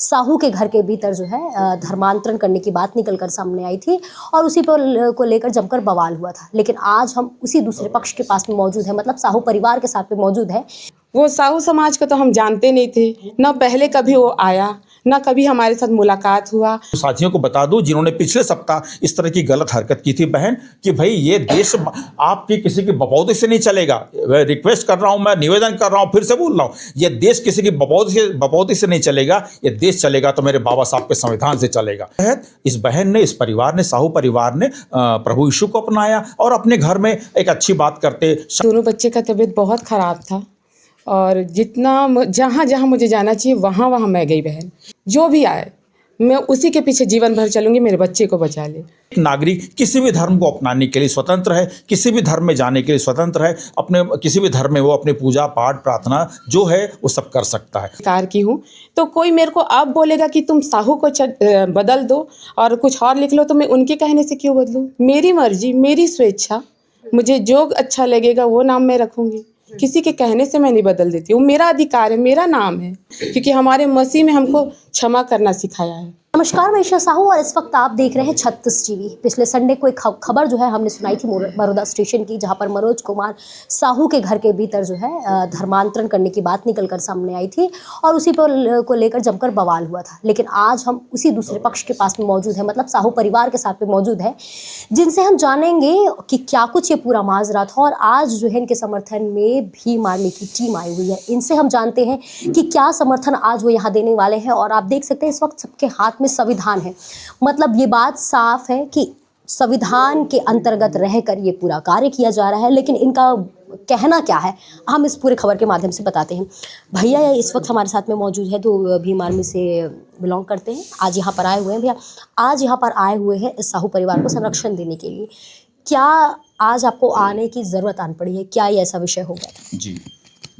साहू के घर के भीतर जो है धर्मांतरण करने की बात निकल कर सामने आई थी और उसी पर को लेकर जमकर बवाल हुआ था। लेकिन आज हम उसी दूसरे पक्ष के पास में मौजूद है, मतलब साहू परिवार के साथ में मौजूद है। वो साहू समाज को तो हम जानते नहीं थे, न पहले कभी वो आया, न कभी हमारे साथ मुलाकात हुआ। साथियों को बता दूं जिन्होंने पिछले सप्ताह इस तरह की गलत हरकत की थी बहन, कि भाई ये देश आपकी किसी की बपौती से नहीं चलेगा। मैं रिक्वेस्ट कर रहा हूं, मैं निवेदन कर रहा हूं, फिर से बोल रहा हूं, ये देश किसी की बपौती से नहीं चलेगा। ये देश चलेगा तो मेरे बाबा साहब के संविधान से चलेगा। इस बहन ने, इस परिवार ने, साहू परिवार ने प्रभु यीशु को अपनाया और अपने घर में एक अच्छी बात करते। दोनों बच्चे का तबीयत बहुत खराब था और जितना जहाँ जहाँ मुझे जाना चाहिए वहाँ वहाँ मैं गई। बहन जो भी आए मैं उसी के पीछे जीवन भर चलूंगी, मेरे बच्चे को बचा ले। नागरिक किसी भी धर्म को अपनाने के लिए स्वतंत्र है, किसी भी धर्म में जाने के लिए स्वतंत्र है। अपने किसी भी धर्म में वो अपनी पूजा पाठ प्रार्थना जो है वो सब कर सकता है। कार की हूँ तो कोई मेरे को अब बोलेगा कि तुम साहू को बदल दो और कुछ और लिख लो, तो मैं उनके कहने से क्यों बदलूँ? मेरी मर्जी, मेरी स्वेच्छा, मुझे जो अच्छा लगेगा वो नाम मैं रखूँगी। किसी के कहने से मैं नहीं बदल देती हूँ। मेरा अधिकार है, मेरा नाम है, क्योंकि हमारे मसीह में हमको क्षमा करना सिखाया है। नमस्कार, मैं ईशा साहू और इस वक्त आप देख रहे हैं 36 टीवी। पिछले संडे को एक खबर जो है हमने सुनाई थी बड़ौदा स्टेशन की, जहां पर मनोज कुमार साहू के घर के भीतर जो है धर्मांतरण करने की बात निकल कर सामने आई थी और उसी पर को लेकर जमकर बवाल हुआ था। लेकिन आज हम उसी दूसरे पक्ष के पास में मौजूद है, मतलब साहू परिवार के साथ में मौजूद है, जिनसे हम जानेंगे कि क्या कुछ ये पूरा माजरा था। और आज जो है इनके समर्थन में भीम आर्मी की टीम आई हुई है। इनसे हम जानते हैं कि क्या समर्थन आज वो यहाँ देने वाले हैं। और आप देख सकते हैं इस वक्त सबके हाथ में संविधान है, मतलब ये बात साफ है कि संविधान के अंतर्गत रहकर ये पूरा कार्य किया जा रहा है। लेकिन इनका कहना क्या है हम इस पूरे खबर के माध्यम से बताते हैं। भैया इस वक्त हमारे साथ में मौजूद है, तो भीम आर्मी से बिलोंग करते हैं। आज यहाँ पर आए हुए हैं भैया, आज यहाँ पर आए हुए हैं इस साहू परिवार को संरक्षण देने के लिए। क्या आज आपको आने की ज़रूरत आन पड़ी है? क्या ये ऐसा विषय हो गया था? जी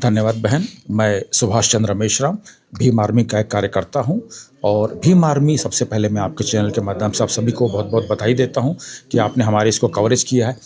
धन्यवाद बहन। मैं सुभाष चंद्र मेश्राम भीम आर्मी का एक कार्यकर्ता हूं और भीम आर्मी, सबसे पहले मैं आपके चैनल के माध्यम से आप सभी को बहुत बहुत बधाई देता हूं कि आपने हमारे इसको कवरेज किया है।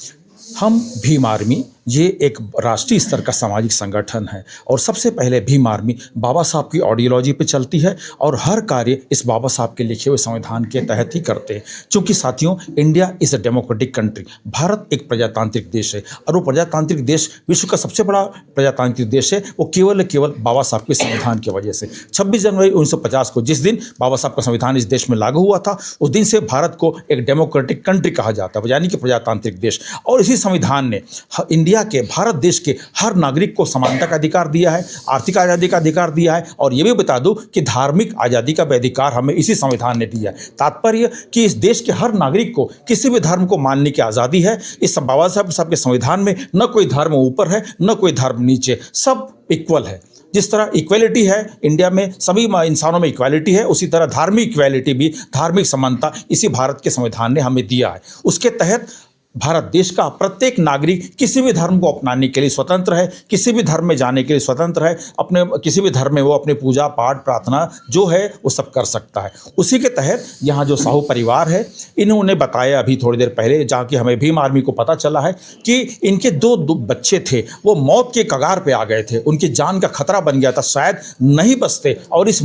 हम भीम आर्मी ये एक राष्ट्रीय स्तर का सामाजिक संगठन है और सबसे पहले भीम आर्मी बाबा साहब की आइडियोलॉजी पे चलती है और हर कार्य इस बाबा साहब के लिखे हुए संविधान के तहत ही करते हैं। क्योंकि साथियों, India is a democratic country. Bharat एक प्रजातांत्रिक देश है और वो प्रजातांत्रिक देश, विश्व का सबसे बड़ा प्रजातांत्रिक देश है, वो केवल बाबा साहब के संविधान की वजह से। 26 जनवरी 1950 को जिस दिन बाबा साहब का संविधान इस देश में लागू हुआ था, उस दिन से भारत को एक डेमोक्रेटिक कंट्री कहा जाता है, यानी कि प्रजातांत्रिक देश। और इसी संविधान ने इंडिया के, भारत देश के हर नागरिक को समानता का अधिकार दिया है, आर्थिक आज़ादी का अधिकार दिया है और ये भी बता दूं कि धार्मिक आज़ादी का भी अधिकार हमें इसी संविधान ने दिया है। तात्पर्य कि इस देश के हर नागरिक को किसी भी धर्म को मानने की आज़ादी है। इस बाबा साहब के संविधान में न कोई धर्म ऊपर है न कोई धर्म नीचे, सब इक्वल है। जिस तरह इक्वलिटी है इंडिया में, सभी इंसानों में इक्वलिटी है, उसी तरह धार्मिक इक्वलिटी भी, धार्मिक समानता इसी भारत के संविधान ने हमें दिया है। उसके तहत भारत देश का प्रत्येक नागरिक किसी भी धर्म को अपनाने के लिए स्वतंत्र है, किसी भी धर्म में जाने के लिए स्वतंत्र है। अपने किसी भी धर्म में वो अपनी पूजा पाठ प्रार्थना जो है वो सब कर सकता है। उसी के तहत यहाँ जो साहू परिवार है, इन्होंने बताया अभी थोड़ी देर पहले, जहाँ कि हमें भीम आर्मी को पता चला है कि इनके दो बच्चे थे, वो मौत के कगार पर आ गए थे, उनकी जान का खतरा बन गया था, शायद नहीं बचते। और इस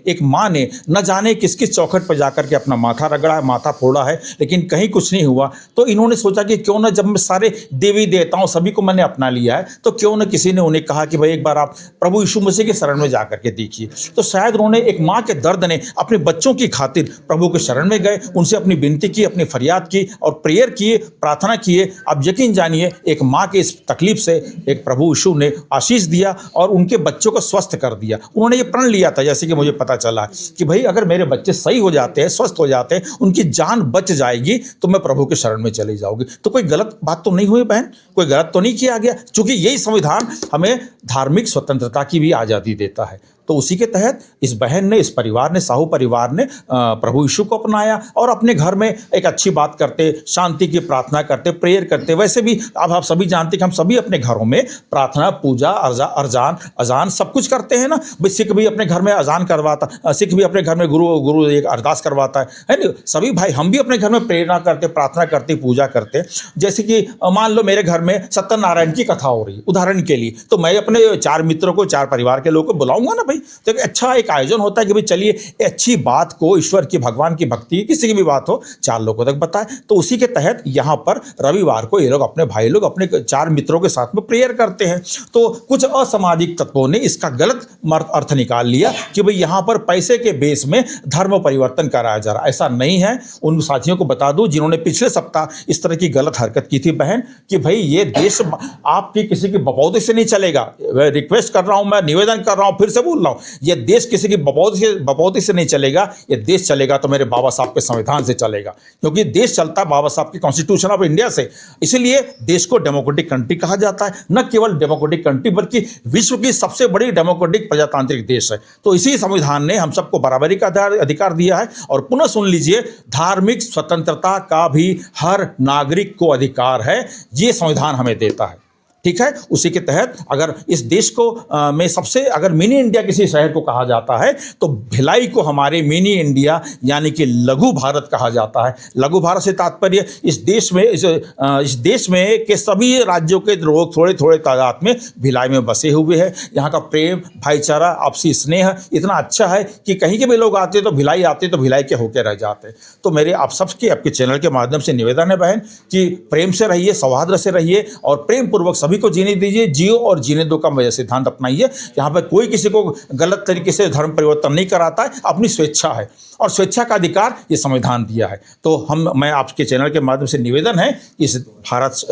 एक माँ ने न जाने किस किस चौखट पर जाकर के अपना माथा रगड़ा है, माथा फोड़ा है, लेकिन कहीं कुछ नहीं हुआ। तो इन्होंने सोचा कि क्यों ना, जब मैं सारे देवी देवताओं सभी को मैंने अपना लिया है, तो क्यों ना किसी ने उन्हें कहा कि भाई एक बार आप प्रभु यीशु मसीह के शरण में जाकर के देखिए। तो शायद उन्होंने, एक माँ के दर्द ने अपने बच्चों की खातिर प्रभु के शरण में गए, उनसे अपनी विनती की, अपनी फरियाद की और प्रेयर किए, प्रार्थना किए। अब यकीन जानिए, एक माँ के इस तकलीफ से एक प्रभु यीशु ने आशीष दिया और उनके बच्चों को स्वस्थ कर दिया। उन्होंने ये प्रण लिया था, जैसे कि मुझे पता चला कि भाई अगर मेरे बच्चे सही हो जाते हैं, स्वस्थ हो जाते हैं, उनकी जान बच जाएगी, तो मैं प्रभु के शरण में चली जाऊंगी। तो कोई गलत बात तो नहीं हुई बहन, कोई गलत तो नहीं किया गया, क्योंकि यही संविधान हमें धार्मिक स्वतंत्रता की भी आज़ादी देता है। तो उसी के तहत इस बहन ने, इस परिवार ने, साहू परिवार ने प्रभु यीशु को अपनाया और अपने घर में एक अच्छी बात करते, शांति की प्रार्थना करते, प्रेयर करते। वैसे भी अब आप सभी जानते कि हम सभी अपने घरों में प्रार्थना, पूजा, अजान सब कुछ करते हैं ना। भाई सिख भी अपने घर में अजान करवाता, सिख भी अपने घर में गुरु एक अरदास करवाता है ना। सभी भाई हम भी अपने घर में प्रेरणा करते, प्रार्थना करते, पूजा करते। जैसे कि मान लो मेरे घर में सत्यनारायण की कथा हो रही, उदाहरण के लिए, तो मैं अपने 4 मित्रों को, 4 परिवार के लोगों को बुलाऊंगा ना भाई, तो एक अच्छा एक आयोजन होता है कि भाई चलिए अच्छी बात को, ईश्वर की, भगवान की भक्ति, किसी की भी बात हो, 4 लोगों तक बताएं। तो उसी के तहत यहाँ पर रविवार को ये लोग अपने भाई लोग अपने 4 मित्रों के साथ में प्रेयर करते हैं। तो कुछ असामाजिक तत्वों ने इसका गलत अर्थ निकाल लिया कि भाई यहाँ पर पैसे के बेस में धर्म परिवर्तन कराया जा रहा है। ऐसा नहीं है। उन साथियों को बता दूं जिन्होंने पिछले सप्ताह इस तरह की गलत हरकत की थी बहन, कि भाई ये देश आपकी किसी की बपौती से नहीं चलेगा। रिक्वेस्ट कर रहा हूं, मैं निवेदन कर रहा हूं, फिर से बोल रहा हूं, ये देश किसी की बपौती से नहीं चलेगा। ये देश चलेगा तो मेरे बाबा साहब के संविधान से चलेगा, क्योंकि देश चलता है बाबा साहब की कॉन्स्टिट्यूशन ऑफ इंडिया से। इसलिए देश को डेमोक्रेटिक कंट्री कहा जाता है। न केवल डेमोक्रेटिक कंट्री बल्कि विश्व की सबसे बड़ी डेमोक्रेटिक प्रजातांत्रिक देश है। तो इसी संविधान ने हम सबको बराबरी का अधिकार दिया है। और पुनः सुन लीजिए, धार्मिक स्वतंत्रता का भी हर नागरिक को अधिकार है, ये संविधान हमें देता है। ठीक है। उसी के तहत अगर इस देश को में सबसे अगर मिनी इंडिया किसी शहर को कहा जाता है तो भिलाई को हमारे मिनी इंडिया यानी कि लघु भारत कहा जाता है। लघु भारत से तात्पर्य इस देश में के सभी राज्यों के लोग थोड़े थोड़े तादाद में भिलाई में बसे हुए हैं। यहाँ का प्रेम, भाईचारा, आपसी स्नेह इतना अच्छा है कि कहीं के भी लोग आते तो भिलाई आते तो भिलाई के होके रह जाते। तो मेरे आप सबके आपके चैनल के माध्यम से निवेदन है बहन कि प्रेम से रहिए, सौहार्द से रहिए और प्रेम पूर्वक सभी को जीने दीजिए। जियो और जीने दो का सिद्धांत अपनाइए। यहाँ पर कोई किसी को गलत तरीके से धर्म परिवर्तन नहीं कराता है, अपनी स्वेच्छा है और स्वेच्छा का अधिकार ये संविधान दिया है। तो मैं आपके चैनल के माध्यम से निवेदन है कि इस भारत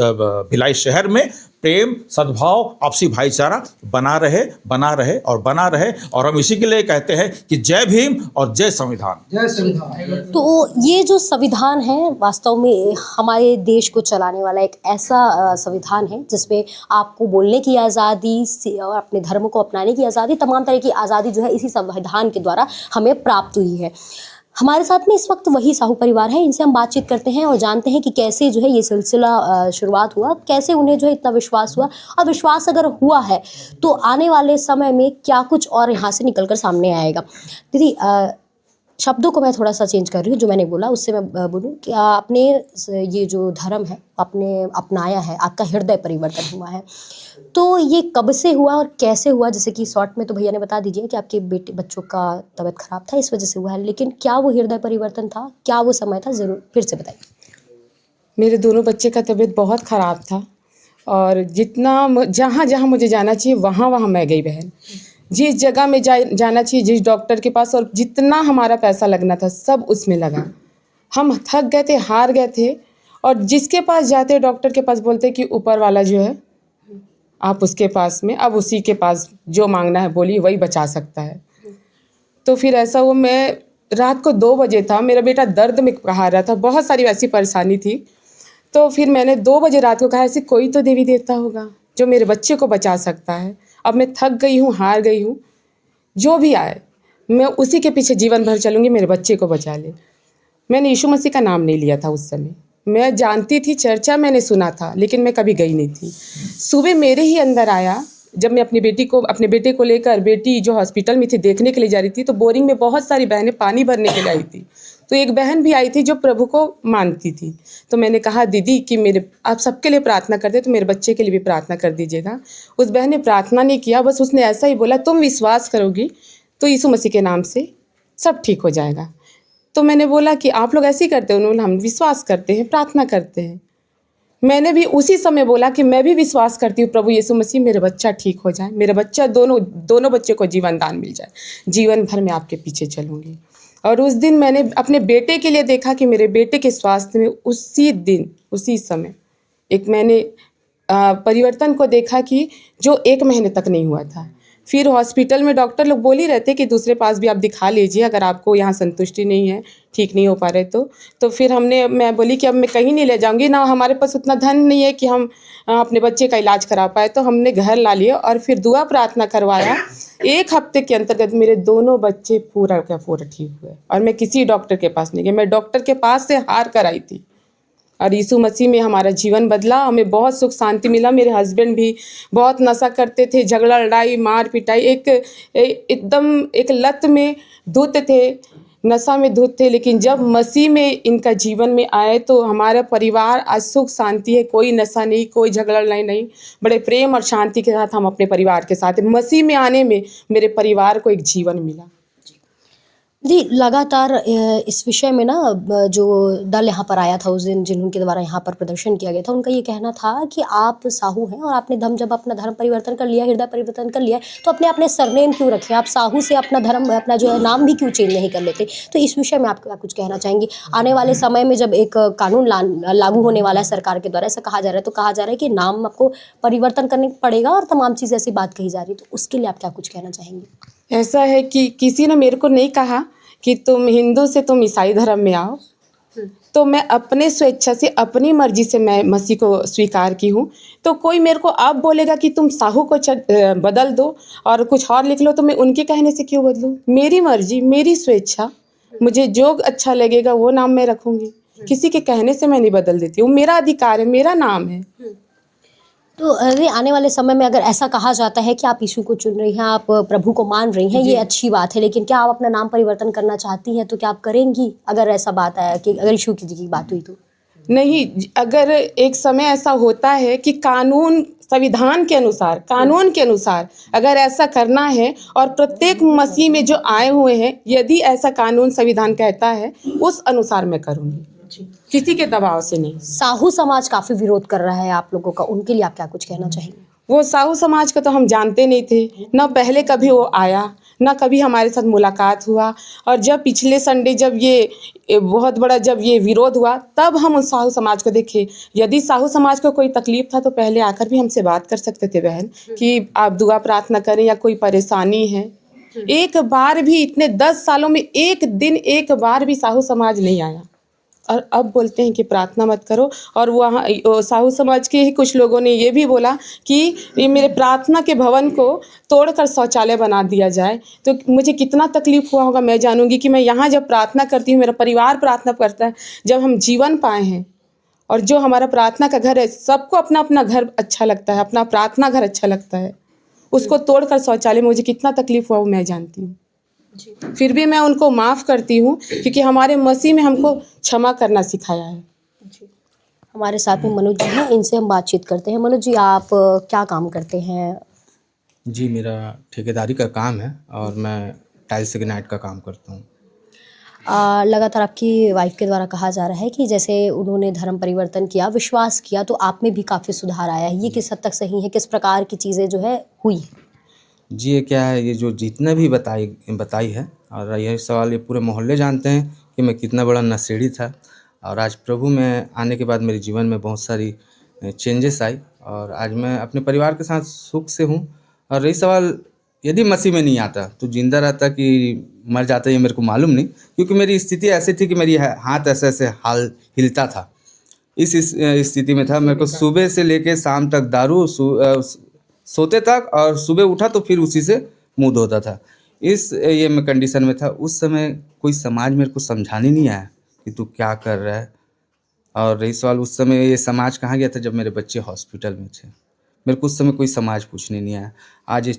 भिलाई शहर में प्रेम, सद्भाव, आपसी भाईचारा बना रहे और हम इसी के लिए कहते हैं कि जय भीम और जय संविधान। जय संविधान। तो ये जो संविधान है वास्तव में हमारे देश को चलाने वाला एक ऐसा संविधान है जिसमें आपको बोलने की आज़ादी और अपने धर्म को अपनाने की आज़ादी, तमाम तरह की आज़ादी जो है इसी संविधान के द्वारा हमें प्राप्त हुई है। हमारे साथ में इस वक्त वही साहू परिवार है, इनसे हम बातचीत करते हैं और जानते हैं कि कैसे जो है ये सिलसिला शुरुआत हुआ, कैसे उन्हें जो है इतना विश्वास हुआ और विश्वास अगर हुआ है तो आने वाले समय में क्या कुछ और यहाँ से निकल कर सामने आएगा। दीदी, शब्दों को मैं थोड़ा सा चेंज कर रही हूँ, जो मैंने बोला उससे मैं बोलूँ कि आपने ये जो धर्म है आपने अपनाया है, आपका हृदय परिवर्तन हुआ है, तो ये कब से हुआ और कैसे हुआ? जैसे कि शॉर्ट में तो भैया ने बता दीजिए कि आपके बच्चों का तबीयत खराब था इस वजह से हुआ है, लेकिन क्या वो हृदय परिवर्तन था, क्या वो समय था, ज़रूर फिर से बताइए। मेरे दोनों बच्चे का तबीयत बहुत ख़राब था और जहाँ जहाँ मुझे जाना चाहिए वहाँ मैं गई बहन। जिस जगह में जाना चाहिए, जिस डॉक्टर के पास, और जितना हमारा पैसा लगना था सब उसमें लगा। हम थक गए थे, हार गए थे, और जिसके पास जाते डॉक्टर के पास बोलते कि ऊपर वाला जो है आप उसके पास में, अब उसी के पास जो मांगना है बोलिए, वही बचा सकता है। तो फिर ऐसा हुआ, मैं रात को 2 बजे था, मेरा बेटा दर्द में कहा रहा था, बहुत सारी वैसी परेशानी थी। तो फिर मैंने 2 बजे रात को कहा ऐसे कोई तो देवी देवता होगा जो मेरे बच्चे को बचा सकता है। अब मैं थक गई हूँ, हार गई हूँ, जो भी आए मैं उसी के पीछे जीवन भर चलूँगी, मेरे बच्चे को बचा ले। मैंने यीशु मसीह का नाम नहीं लिया था उस समय। मैं जानती थी, चर्चा मैंने सुना था, लेकिन मैं कभी गई नहीं थी। सुबह मेरे ही अंदर आया, जब मैं अपने बेटे को लेकर, बेटी जो हॉस्पिटल में थी देखने के लिए जा रही थी, तो बोरिंग में बहुत सारी बहनें पानी भरने के लिए आई थी। तो एक बहन भी आई थी जो प्रभु को मानती थी। तो मैंने कहा दीदी कि आप सबके लिए प्रार्थना करते तो मेरे बच्चे के लिए भी प्रार्थना कर दीजिएगा। उस बहन ने प्रार्थना नहीं किया, बस उसने ऐसा ही बोला तुम विश्वास करोगी तो यीशु मसीह के नाम से सब ठीक हो जाएगा। तो मैंने बोला कि आप लोग ऐसे ही करते हो? उन्होंने हम विश्वास करते हैं, प्रार्थना करते हैं। मैंने भी उसी समय बोला कि मैं भी विश्वास करती हूँ प्रभु यीशु मसीह, मेरे बच्चा ठीक हो जाए, मेरा बच्चा दोनों बच्चे को जीवन दान मिल जाए, जीवन भर मैं आपके पीछे चलूँगी। और उस दिन मैंने अपने बेटे के लिए देखा कि मेरे बेटे के स्वास्थ्य में उसी दिन उसी समय एक मैंने परिवर्तन को देखा कि जो 1 महीने तक नहीं हुआ था। फिर हॉस्पिटल में डॉक्टर लोग बोल ही रहते कि दूसरे पास भी आप दिखा लीजिए, अगर आपको यहाँ संतुष्टि नहीं है, ठीक नहीं हो पा रहे तो फिर मैं बोली कि अब मैं कहीं नहीं ले जाऊँगी ना, हमारे पास उतना धन नहीं है कि हम अपने बच्चे का इलाज करा पाए। तो हमने घर ला लिया और फिर दुआ प्रार्थना करवाया। 1 हफ्ते के अंतर्गत मेरे दोनों बच्चे पूरा ठीक हुए और मैं किसी डॉक्टर के पास नहीं गई। मैं डॉक्टर के पास से हार कर आई थी और यीशु मसीह में हमारा जीवन बदला, हमें बहुत सुख शांति मिला। मेरे हस्बैंड भी बहुत नशा करते थे, झगड़ा लड़ाई मार पिटाई, एकदम एक लत में धुत थे। नशा में धुत थे, लेकिन जब मसीह में इनका जीवन में आए तो हमारा परिवार आज सुख शांति है। कोई नशा नहीं, कोई झगड़ा लड़ाई नहीं, बड़े प्रेम और शांति के साथ हम अपने परिवार के साथ हैं। मसीह में आने में मेरे परिवार को एक जीवन मिला। जी, लगातार इस विषय में ना जो दल यहाँ पर आया था उस दिन, जिनके द्वारा यहाँ पर प्रदर्शन किया गया था, उनका ये कहना था कि आप साहू हैं और आपने जब अपना धर्म परिवर्तन कर लिया, हृदय परिवर्तन कर लिया है, तो अपने सरनेम क्यों रखें? आप साहू से अपना धर्म, अपना जो है नाम भी क्यों चेंज नहीं कर लेते? तो इस विषय में आप क्या कुछ कहना चाहेंगी? आने वाले समय में जब एक कानून लागू होने वाला है सरकार के द्वारा, ऐसा कहा जा रहा है, तो कहा जा रहा है कि नाम आपको परिवर्तन करने पड़ेगा और तमाम चीज़ ऐसी बात कही जा रही है, तो उसके लिए आप क्या कुछ कहना चाहेंगी? ऐसा है कि किसी ने मेरे को नहीं कहा कि तुम हिंदू से तुम ईसाई धर्म में आओ, तो मैं अपने स्वेच्छा से, अपनी मर्जी से मैं मसीह को स्वीकार की हूँ। तो कोई मेरे को अब बोलेगा कि तुम साहू को बदल दो और कुछ और लिख लो, तो मैं उनके कहने से क्यों बदलूँ? मेरी मर्जी, मेरी स्वेच्छा, मुझे जो अच्छा लगेगा वो नाम मैं रखूँगी। किसी के कहने से मैं नहीं बदल देती हूँ। मेरा अधिकार है, मेरा नाम है। तो अरे आने वाले समय में अगर ऐसा कहा जाता है कि आप यीशु को चुन रही हैं, आप प्रभु को मान रही हैं, ये अच्छी बात है, लेकिन क्या आप अपना नाम परिवर्तन करना चाहती हैं? तो क्या आप करेंगी अगर ऐसा बात आया कि अगर यीशु की बात हुई तो? नहीं, अगर एक समय ऐसा होता है कि कानून, संविधान के अनुसार, कानून के अनुसार अगर ऐसा करना है और प्रत्येक मसीह में जो आए हुए हैं, यदि ऐसा कानून संविधान कहता है, उस अनुसार मैं करूँगी, किसी के दबाव से नहीं। साहू समाज काफ़ी विरोध कर रहा है आप लोगों का, उनके लिए आप क्या कुछ कहना चाहेंगे? वो साहू समाज को तो हम जानते नहीं थे, ना पहले कभी वो आया, ना कभी हमारे साथ मुलाकात हुआ। और जब पिछले संडे जब ये बहुत बड़ा जब ये विरोध हुआ, तब हम उस साहू समाज को देखे। यदि साहू समाज को कोई तकलीफ था तो पहले आकर भी हमसे बात कर सकते थे बहन, कि आप दुआ प्रार्थना करें या कोई परेशानी है। एक बार भी, इतने 10 सालों में एक दिन, एक बार भी साहू समाज नहीं आया। और अब बोलते हैं कि प्रार्थना मत करो। और वहाँ साहू समाज के ही कुछ लोगों ने ये भी बोला कि ये मेरे प्रार्थना के भवन को तोड़कर शौचालय बना दिया जाए। तो मुझे कितना तकलीफ हुआ होगा मैं जानूंगी कि मैं यहाँ जब प्रार्थना करती हूँ, मेरा परिवार प्रार्थना करता है, जब हम जीवन पाए हैं और जो हमारा प्रार्थना का घर है, सबको अपना अपना घर अच्छा लगता है, अपना प्रार्थना घर अच्छा लगता है, उसको तोड़कर शौचालय में मुझे कितना तकलीफ हुआ वो मैं जानती हूँ। फिर भी मैं उनको माफ़ करती हूँ, क्योंकि हमारे मसीह में हमको क्षमा करना सिखाया है। हमारे साथ में मनोज जी हैं, इनसे हम बातचीत करते हैं। मनोज जी, आप क्या काम करते हैं? जी, मेरा ठेकेदारी का काम है और मैं टाइल्स ग्रेनाइट का काम करता हूँ। लगातार आपकी वाइफ के द्वारा कहा जा रहा है कि जैसे उन्होंने धर्म परिवर्तन किया, विश्वास किया, तो आप में भी काफ़ी सुधार आया है। ये किस हद तक सही है? किस प्रकार की चीज़ें जो है हुई? जी, ये क्या है, ये जो जितने भी बताई है, और यही सवाल ये पूरे मोहल्ले जानते हैं कि मैं कितना बड़ा नशेड़ी था। और आज प्रभु में आने के बाद मेरे जीवन में बहुत सारी चेंजेस आई और आज मैं अपने परिवार के साथ सुख से हूँ। और रही सवाल, यदि मसीह में नहीं आता तो जिंदा रहता कि मर जाता, ये मेरे को मालूम नहीं, क्योंकि मेरी स्थिति ऐसी थी कि मेरी हाथ ऐसे ऐसे हिलता था। इस स्थिति में था, मेरे को सुबह से लेके शाम तक दारू, सोते तक, और सुबह उठा तो फिर उसी से मुंह धोता था। ये मैं कंडीशन में था। उस समय कोई समाज मेरे को समझाने नहीं आया कि तू क्या कर रहा है। और रही सवाल, उस समय ये समाज कहाँ गया था जब मेरे बच्चे हॉस्पिटल में थे। मेरे को उस समय कोई समाज पूछने नहीं आया। आज ये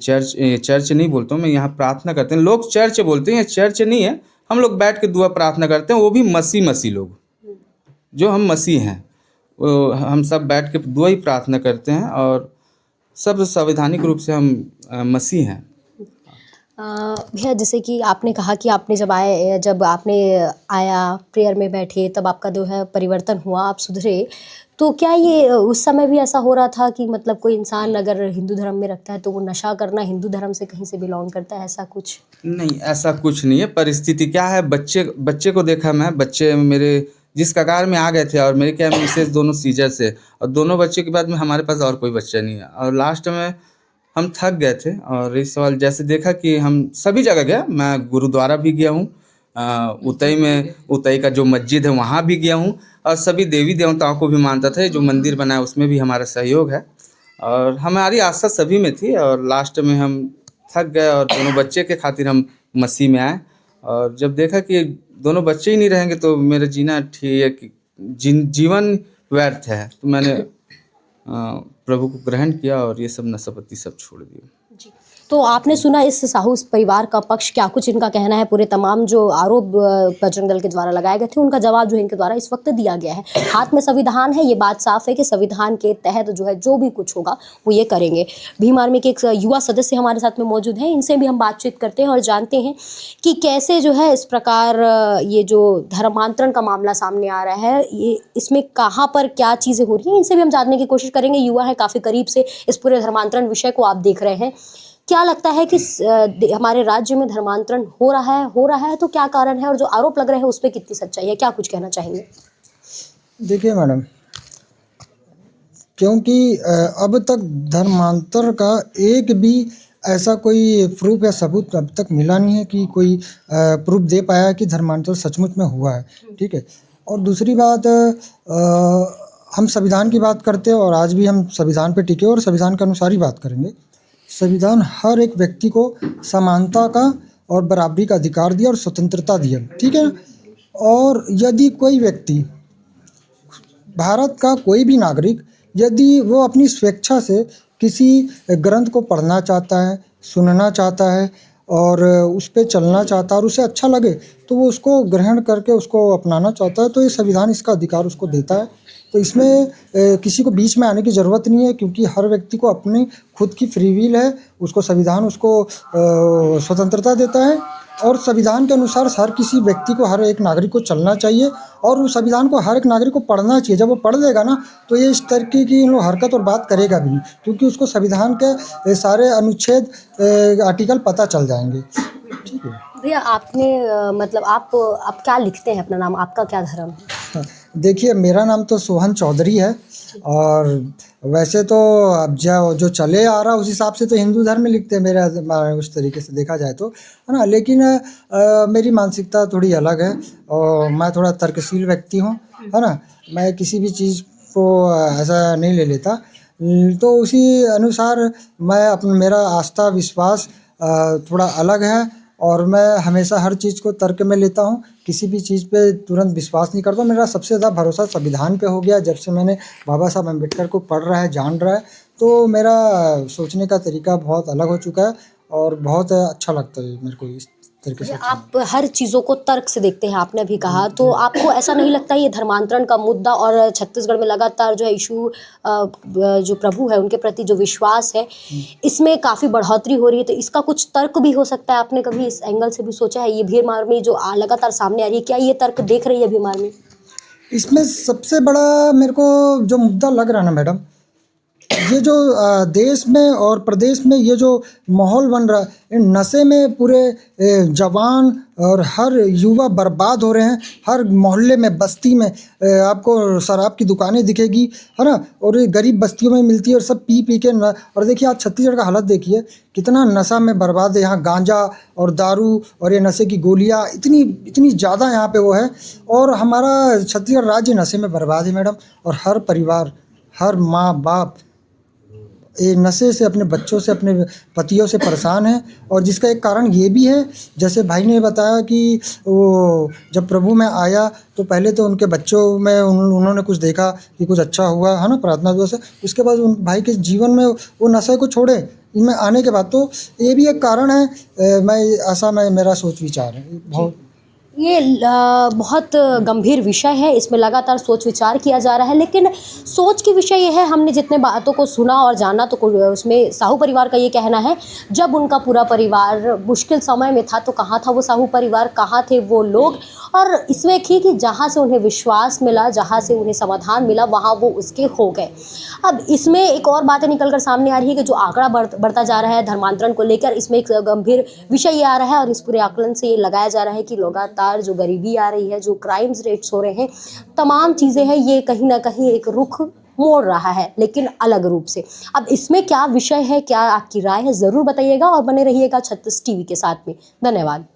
चर्च नहीं बोलता हूँ मैं, यहाँ प्रार्थना करते हैं लोग, चर्च बोलते हैं, चर्च नहीं है। हम लोग बैठ के दुआ प्रार्थना करते हैं, वो भी मसीह लोग, जो हम मसीह हैं, हम सब बैठ के दुआ ही प्रार्थना करते हैं और सब संवैधानिक रूप से हम मसीह हैं। भैया, जैसे कि आपने कहा कि आपने जब आपने आया, प्रेयर में बैठे, तब आपका जो है परिवर्तन हुआ, आप सुधरे। तो क्या ये उस समय भी ऐसा हो रहा था कि मतलब कोई इंसान अगर हिंदू धर्म में रखता है तो वो नशा करना हिंदू धर्म से कहीं से बिलोंग करता है, ऐसा कुछ? नहीं, ऐसा कुछ नहीं है। परिस्थिति क्या है, बच्चे को देखा मैं, बच्चे मेरे जिस कगार में आ गए थे, और मेरे क्या मिसेस दोनों सीजर से, और दोनों बच्चे के बाद में हमारे पास और कोई बच्चा नहीं है। और लास्ट में हम थक गए थे। और इस सवाल जैसे देखा कि हम सभी जगह गया, मैं गुरुद्वारा भी गया हूँ, उतई का जो मस्जिद है वहाँ भी गया हूँ, और सभी देवी देवताओं को भी मानता था। जो मंदिर बनाया उसमें भी हमारा सहयोग है और हमारी आस्था सभी में थी। और लास्ट में हम थक गए और दोनों बच्चे के खातिर हम मसीह में आए। और जब देखा कि दोनों बच्चे ही नहीं रहेंगे तो मेरा जीना ठीक है कि जीवन व्यर्थ है, तो मैंने प्रभु को ग्रहण किया और ये सब नशापत्ती सब छोड़ दिया। जी, तो आपने सुना इस साहू परिवार का पक्ष, क्या कुछ इनका कहना है, पूरे तमाम जो आरोप बजरंग दल के द्वारा लगाए गए थे उनका जवाब जो इनके द्वारा इस वक्त दिया गया है। हाथ में संविधान है, ये बात साफ है कि संविधान के तहत जो है जो भी कुछ होगा वो ये करेंगे। भीम आर्मी के एक युवा सदस्य हमारे साथ में मौजूद हैं, इनसे भी हम बातचीत करते हैं और जानते हैं कि कैसे जो है इस प्रकार ये जो धर्मांतरण का मामला सामने आ रहा है, ये इसमें कहाँ पर क्या चीज़ें हो रही हैं, इनसे भी हम जानने की कोशिश करेंगे। युवा है, काफ़ी करीब से इस पूरे धर्मांतरण विषय को आप देख रहे हैं। क्या लगता है कि हमारे राज्य में धर्मांतरण हो रहा है तो क्या कारण है, और जो आरोप लग रहे हैं उस पर कितनी सच्चाई है, क्या कुछ कहना चाहेंगे? देखिए मैडम, क्योंकि अब तक धर्मांतर का एक भी ऐसा कोई प्रूफ या सबूत अब तक मिला नहीं है कि कोई प्रूफ दे पाया है कि धर्मांतर सचमुच में हुआ है, ठीक है। और दूसरी बात, हम संविधान की बात करते हैं और आज भी हम संविधान पे टिके और संविधान के अनुसार ही बात करेंगे। संविधान हर एक व्यक्ति को समानता का और बराबरी का अधिकार दिया और स्वतंत्रता दिया, ठीक है। और यदि कोई व्यक्ति, भारत का कोई भी नागरिक, यदि वो अपनी स्वेच्छा से किसी ग्रंथ को पढ़ना चाहता है, सुनना चाहता है और उस पे चलना चाहता है और उसे अच्छा लगे तो वो उसको ग्रहण करके उसको अपनाना चाहता है, तो ये संविधान इसका अधिकार उसको देता है। तो इसमें किसी को बीच में आने की ज़रूरत नहीं है, क्योंकि हर व्यक्ति को अपनी खुद की फ्री विल है, उसको संविधान उसको स्वतंत्रता देता है और संविधान के अनुसार हर किसी व्यक्ति को, हर एक नागरिक को चलना चाहिए और उस संविधान को हर एक नागरिक को पढ़ना चाहिए। जब वो पढ़ लेगा ना तो ये इस तरीके की हरकत और बात करेगा भी नहीं, क्योंकि उसको संविधान के सारे अनुच्छेद आर्टिकल पता चल जाएंगे, ठीक है। भैया आपने मतलब आप क्या लिखते हैं, अपना नाम, आपका क्या धर्म है? हाँ, देखिए मेरा नाम तो सोहन चौधरी है और वैसे तो अब जो चले आ रहा उस हिसाब से तो हिंदू धर्म में लिखते हैं मेरा, उस तरीके से देखा जाए तो, है ना। लेकिन मेरी मानसिकता थोड़ी अलग है और मैं थोड़ा तर्कशील व्यक्ति हूँ, है ना। मैं किसी भी चीज़ को ऐसा नहीं ले लेता, तो उसी अनुसार मैं मेरा आस्था विश्वास थोड़ा अलग है और मैं हमेशा हर चीज़ को तर्क में लेता हूँ, किसी भी चीज़ पे तुरंत विश्वास नहीं करता। मेरा सबसे ज़्यादा भरोसा संविधान पे हो गया जब से मैंने बाबा साहब अम्बेडकर को पढ़ रहा है, जान रहा है, तो मेरा सोचने का तरीका बहुत अलग हो चुका है और बहुत अच्छा लगता है मेरे को इस तरीके से। आप हर चीज़ों को तर्क से देखते हैं, आपने भी कहा, तो आपको ऐसा नहीं लगता ये धर्मांतरण का मुद्दा और छत्तीसगढ़ में लगातार जो है इशू, जो प्रभु है उनके प्रति जो विश्वास है, इसमें काफ़ी बढ़ोतरी हो रही है, तो इसका कुछ तर्क भी हो सकता है? आपने कभी इस एंगल से भी सोचा है? ये भीम आर्मी जो लगातार सामने आ रही है, क्या ये तर्क देख रही है भीम आर्मी? इसमें सबसे बड़ा मेरे को जो मुद्दा लग रहा है ना मैडम, ये जो देश में और प्रदेश में ये जो माहौल बन रहा है, नशे में पूरे जवान और हर युवा बर्बाद हो रहे हैं। हर मोहल्ले में, बस्ती में आपको शराब की दुकानें दिखेगी, है ना, और ये गरीब बस्तियों में मिलती है और सब पी के और देखिए आज छत्तीसगढ़ का हालत देखिए, कितना नशा में बर्बाद है। यहाँ गांजा और दारू और ये नशे की गोलियाँ इतनी ज़्यादा यहाँ पे वो है, और हमारा छत्तीसगढ़ राज्य नशे में बर्बाद है मैडम। और हर परिवार, हर माँ बाप ये नशे से, अपने बच्चों से, अपने पतियों से परेशान है। और जिसका एक कारण ये भी है, जैसे भाई ने बताया कि वो जब प्रभु में आया तो पहले तो उनके बच्चों में उन्होंने कुछ देखा कि कुछ अच्छा हुआ, है ना, प्रार्थना दुआ से। उसके बाद उन भाई के जीवन में वो नशे को छोड़े इनमें आने के बाद, तो ये भी एक कारण है। मेरा सोच विचार है बहुत। ये बहुत गंभीर विषय है, इसमें लगातार सोच विचार किया जा रहा है, लेकिन सोच की विषय ये है, हमने जितने बातों को सुना और जाना तो उसमें साहू परिवार का ये कहना है, जब उनका पूरा परिवार मुश्किल समय में था तो कहाँ था वो साहू परिवार, कहाँ थे वो लोग, और इसमें कि जहाँ से उन्हें विश्वास मिला, जहाँ से उन्हें समाधान मिला, वहाँ वो उसके हो गए। अब इसमें एक और बातें निकल कर सामने आ रही है कि जो आंकड़ा बढ़ता जा रहा है धर्मांतरण को लेकर, इसमें एक गंभीर विषय ये आ रहा है और इस पूरे आकलन से ये लगाया जा रहा है कि लगातार जो गरीबी आ रही है, जो क्राइम्स रेट्स हो रहे हैं, तमाम चीज़ें हैं, ये कहीं ना कहीं एक रुख मोड़ रहा है, लेकिन अलग रूप से। अब इसमें क्या विषय है, क्या आपकी राय है, ज़रूर बताइएगा और बने रहिएगा 36 टीवी के साथ में। धन्यवाद।